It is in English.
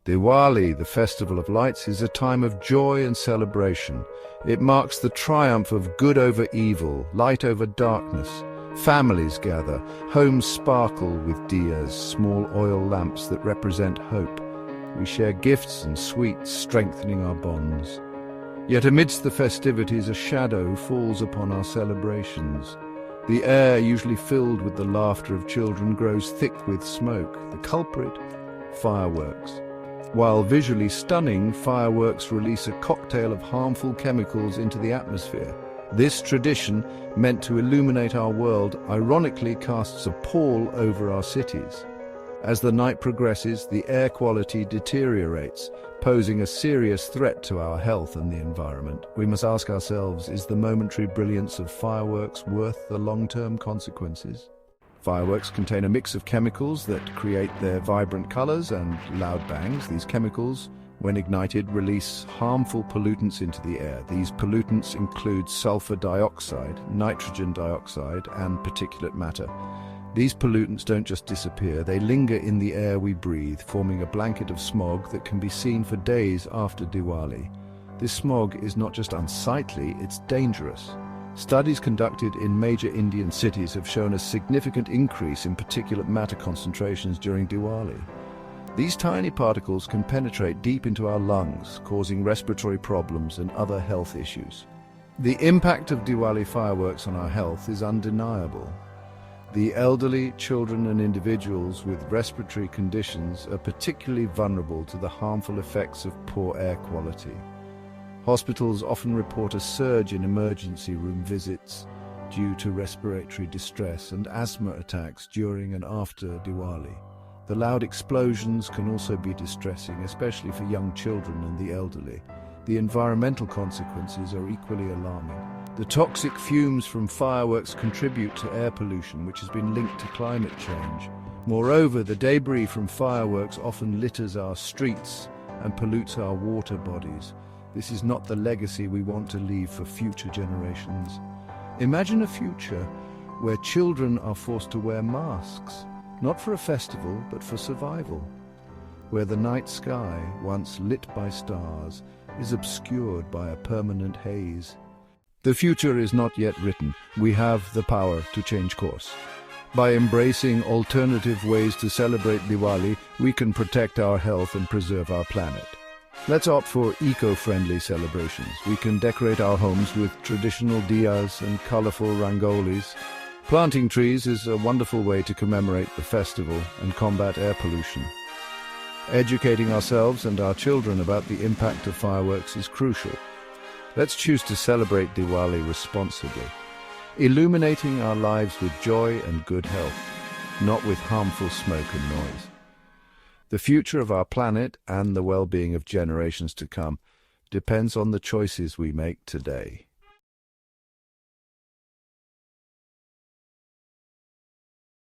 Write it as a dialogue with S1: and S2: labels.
S1: Diwali, the festival of lights, is a time of joy and celebration. It marks the triumph of good over evil, light over darkness. Families gather, homes sparkle with diyas, small oil lamps that represent hope. We share gifts and sweets, strengthening our bonds. Yet amidst the festivities, a shadow falls upon our celebrations. The air, usually filled with the laughter of children, grows thick with smoke. The culprit? Fireworks. While visually stunning, fireworks release a cocktail of harmful chemicals into the atmosphere. This tradition, meant to illuminate our world, ironically casts a pall over our cities. As the night progresses, the air quality deteriorates, posing a serious threat to our health and the environment. We must ask ourselves, is the momentary brilliance of fireworks worth the long-term consequences? Fireworks contain a mix of chemicals that create their vibrant colors and loud bangs. These chemicals, when ignited, release harmful pollutants into the air. These pollutants include sulfur dioxide, nitrogen dioxide, and particulate matter. These pollutants don't just disappear, they linger in the air we breathe, forming a blanket of smog that can be seen for days after Diwali. This smog is not just unsightly, it's dangerous. Studies conducted in major Indian cities have shown a significant increase in particulate matter concentrations during Diwali. These tiny particles can penetrate deep into our lungs, causing respiratory problems and other health issues. The impact of Diwali fireworks on our health is undeniable. The elderly, children and individuals with respiratory conditions are particularly vulnerable to the harmful effects of poor air quality. Hospitals often report a surge in emergency room visits due to respiratory distress and asthma attacks during and after Diwali. The loud explosions can also be distressing, especially for young children and the elderly. The environmental consequences are equally alarming. The toxic fumes from fireworks contribute to air pollution, which has been linked to climate change. Moreover, the debris from fireworks often litters our streets and pollutes our water bodies. This is not the legacy we want to leave for future generations. Imagine a future where children are forced to wear masks, not for a festival, but for survival. Where the night sky, once lit by stars, is obscured by a permanent haze. The future is not yet written. We have the power to change course. By embracing alternative ways to celebrate Diwali, we can protect our health and preserve our planet. Let's opt for eco-friendly celebrations. We can decorate our homes with traditional diyas and colorful rangolis. Planting trees is a wonderful way to commemorate the festival and combat air pollution. Educating ourselves and our children about the impact of fireworks is crucial. Let's choose to celebrate Diwali responsibly, illuminating our lives with joy and good health, not with harmful smoke and noise. The future of our planet and the well-being of generations to come depends on the choices we make today.